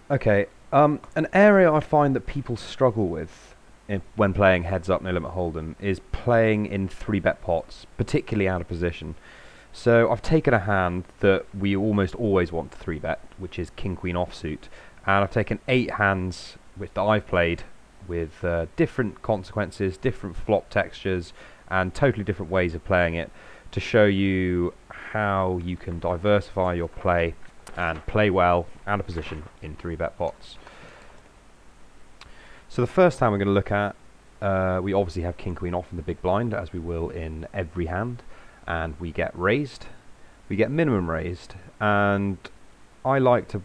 Okay, an area I find that people struggle with when playing heads up no limit hold'em is playing in 3-bet pots, particularly out of position. So I've taken a hand that we almost always want to 3-bet, which is King Queen offsuit, and I've taken 8 hands that I've played with different consequences, different flop textures, and totally different ways of playing it to show you how you can diversify your play and play well out of position in 3-bet pots. So the first hand we're going to look at, we obviously have King Queen off in the big blind, as we will in every hand, and we get raised, we get minimum raised, and I like to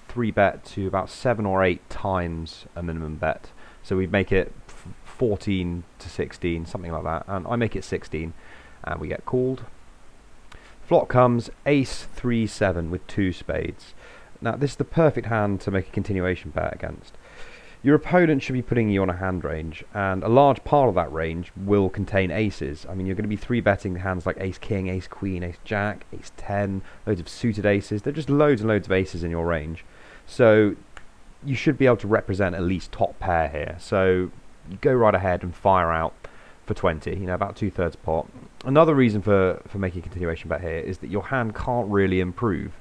3-bet to about 7 or 8 times a minimum bet. So we make it 14 to 16, something like that, and I make it 16, and we get called. Flop comes ace 3-7 with 2 spades. Now this is the perfect hand to make a continuation bet against. Your opponent should be putting you on a hand range, and a large part of that range will contain aces. I mean, you're going to be 3-betting hands like ace king, ace queen, ace jack, ace 10, loads of suited aces. There are just loads and loads of aces in your range. So you should be able to represent at least top pair here. So you go right ahead and fire out for 20, you know, about 2/3 pot. Another reason for making a continuation bet here is that your hand can't really improve.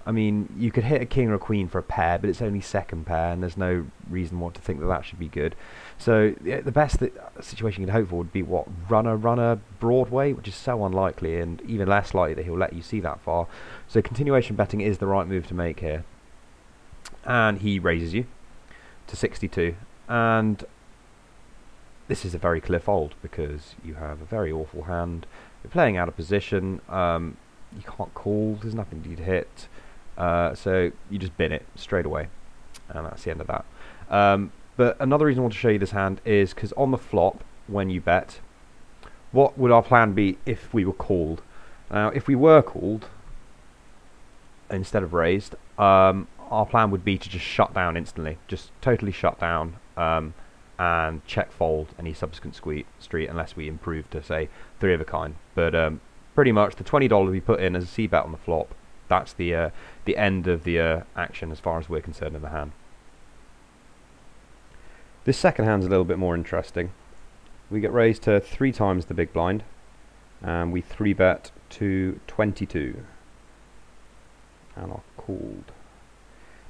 I mean, you could hit a king or a queen for a pair, but it's only second pair, and there's no reason to think that that should be good. So yeah, the best situation you could hope for would be what, runner Broadway, which is so unlikely, and even less likely that he'll let you see that far. So continuation betting is the right move to make here. And he raises you to 62, and this is a very clear fold because you have a very awful hand. You're playing out of position. You can't call. There's nothing for you to hit. So you just bin it straight away, and that's the end of that. But another reason I want to show you this hand is because on the flop, when you bet, what would our plan be if we were called? Now, if we were called instead of raised, our plan would be to just shut down instantly, just totally shut down, and check fold any subsequent street unless we improve to, say, 3 of a kind. But pretty much the $20 we put in as a c-bet on the flop, that's the end of the action as far as we're concerned in the hand. This second hand's a little bit more interesting. We get raised to 3 times the big blind, and we 3-bet to 22, and are called.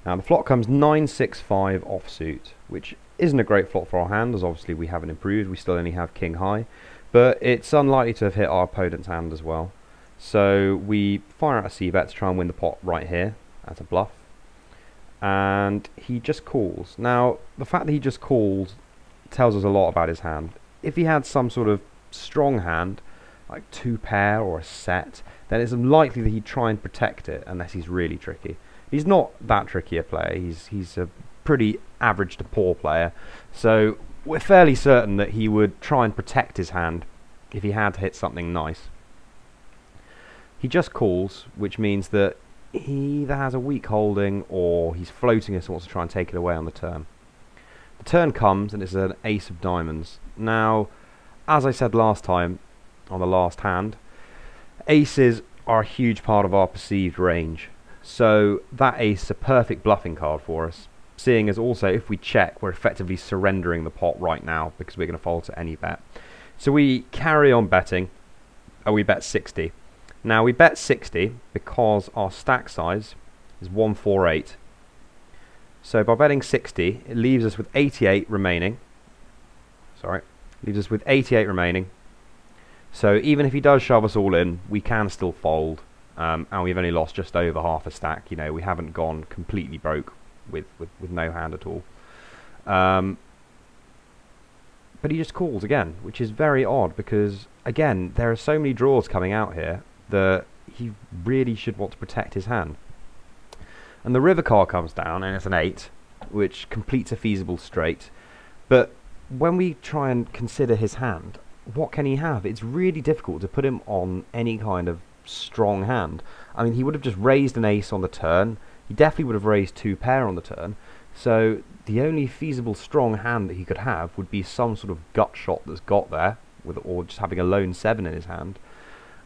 Now the flop comes 9-6-5 offsuit, which isn't a great flop for our hand, as obviously we haven't improved. We still only have king high, but it's unlikely to have hit our opponent's hand as well. So we fire out a c-bet to try and win the pot right here as a bluff, and he just calls. Now the fact that he just calls tells us a lot about his hand. If he had some sort of strong hand, like 2 pair or a set, then it's unlikely that he'd try and protect it unless he's really tricky. He's not that tricky a player. He's a pretty average to poor player, so we're fairly certain that he would try and protect his hand if he had to hit something nice. He just calls, which means that he either has a weak holding or he's floating us and wants to try and take it away on the turn. The turn comes and it's an ace of diamonds. Now, as I said last time on the last hand, aces are a huge part of our perceived range. So that ace is a perfect bluffing card for us, seeing as also if we check, we're effectively surrendering the pot right now because we're going to fold to any bet. So we carry on betting, and we bet 60. Now we bet 60 because our stack size is 148. So by betting 60, it leaves us with 88 remaining. Leaves us with 88 remaining. So even if he does shove us all in, we can still fold. And we've only lost just over half a stack. You know, we haven't gone completely broke with no hand at all. But he just calls again, which is very odd because, again, there are so many draws coming out here that he really should want to protect his hand. And the river card comes down, and it's an 8, which completes a feasible straight. But when we try and consider his hand, what can he have? It's really difficult to put him on any kind of strong hand. I mean, he would have just raised an ace on the turn. He definitely would have raised 2 pair on the turn. So the only feasible strong hand that he could have would be some sort of gut shot that's got there, or just having a lone 7 in his hand.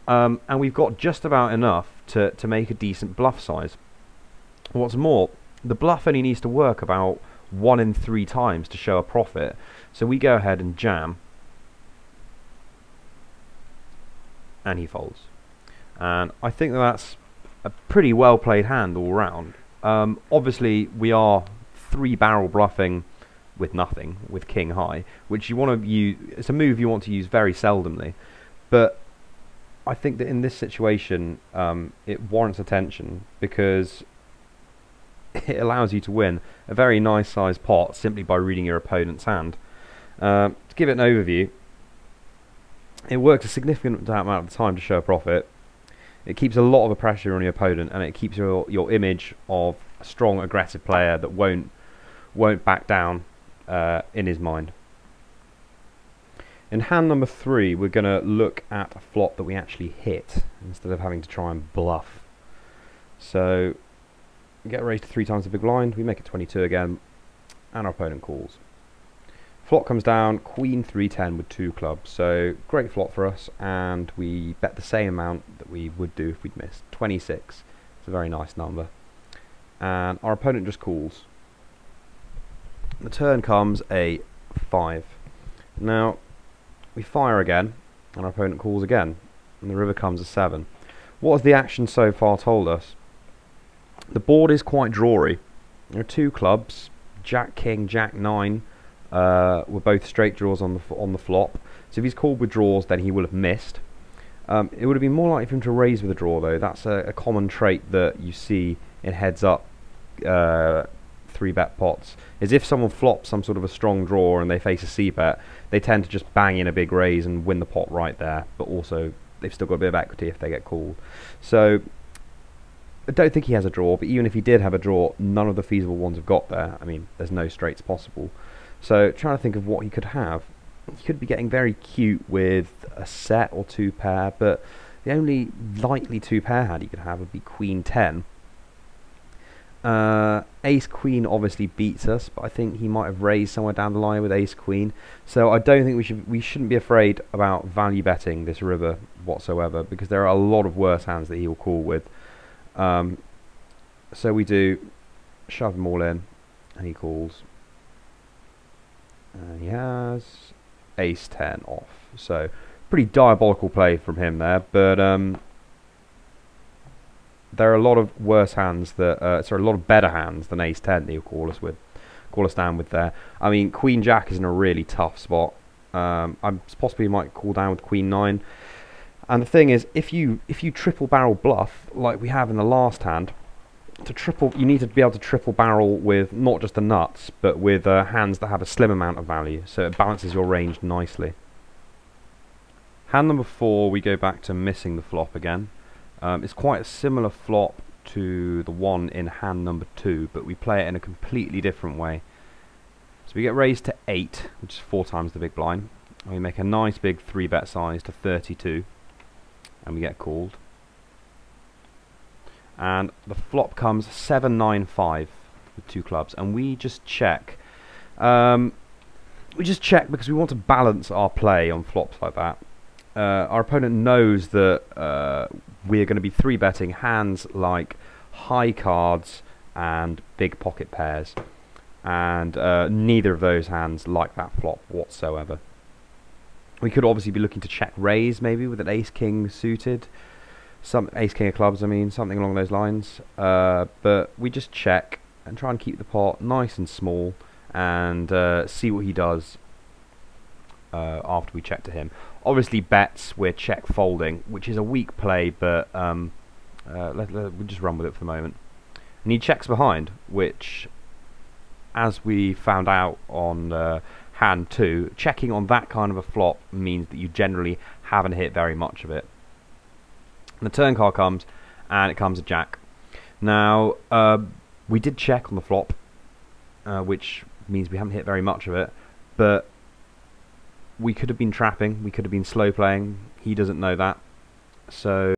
And we've got just about enough to make a decent bluff size. What's more, the bluff only needs to work about 1 in 3 times to show a profit. So we go ahead and jam, and he folds. And I think that's a pretty well played hand all round. Obviously we are 3-barrel bluffing with nothing, with king high, which you want to use. It's a move you want to use very seldomly, but I think that in this situation it warrants attention, because it allows you to win a very nice sized pot simply by reading your opponent's hand. To give it an overview, it works a significant amount of the time to show a profit. It keeps a lot of the pressure on your opponent, and it keeps your image of a strong, aggressive player that won't back down in his mind. In hand number 3, we're going to look at a flop that we actually hit instead of having to try and bluff. So we get raised to 3 times the big blind, we make it 22 again, and our opponent calls. Flop comes down, queen 3-10 with 2 clubs, so great flop for us, and we bet the same amount that we would do if we'd missed, 26. It's a very nice number. And our opponent just calls. The turn comes a 5. Now we fire again, and our opponent calls again, and the river comes a 7. What has the action so far told us? The board is quite drawy. There are 2 clubs, Jack King, Jack 9. Were both straight draws on the flop. So if he's called with draws, then he will have missed. It would have been more likely for him to raise with a draw, though. That's a common trait that you see in heads-up 3-bet pots. Is if someone flops some sort of a strong draw and they face a c-bet, they tend to just bang in a big raise and win the pot right there. But also, they've still got a bit of equity if they get called. So I don't think he has a draw. But even if he did have a draw, none of the feasible ones have got there. I mean, there's no straights possible. So trying to think of what he could have. He could be getting very cute with a set or 2 pair, but the only likely 2 pair hand he could have would be queen 10. Ace queen obviously beats us, but I think he might have raised somewhere down the line with ace queen. So I don't think we shouldn't be afraid about value betting this river whatsoever, because there are a lot of worse hands that he will call with. So we do shove them all in, and he calls. And he has ace 10 off. So pretty diabolical play from him there, but there are a lot of worse hands that sorry, a lot of better hands than ace 10 that he'll call us down with there. I mean, queen jack is in a really tough spot. I possibly might call down with queen 9. And the thing is, if you triple barrel bluff like we have in the last hand, you need to be able to triple barrel with not just the nuts, but with hands that have a slim amount of value, so it balances your range nicely. Hand number 4, we go back to missing the flop again. It's quite a similar flop to the one in hand number 2, but we play it in a completely different way. So we get raised to 8, which is 4 times the big blind, and we make a nice big 3-bet size to 32, and we get called. And the flop comes 7-9-5 with 2 clubs, and we just check. We just check because we want to balance our play on flops like that. Our opponent knows that we are going to be 3-betting hands like high cards and big pocket pairs, and neither of those hands like that flop whatsoever. We could obviously be looking to check raise maybe with an ace king suited. Some ace king of clubs, I mean, something along those lines. But we just check and try and keep the pot nice and small, and see what he does after we check to him. Obviously bets, we're check folding, which is a weak play, but we'll just run with it for the moment. And he checks behind, which, as we found out on hand 2, checking on that kind of a flop means that you generally haven't hit very much of it. And the turn card comes, and it comes a jack. Now, we did check on the flop, which means we haven't hit very much of it, but we could have been trapping, we could have been slow playing. He doesn't know that, so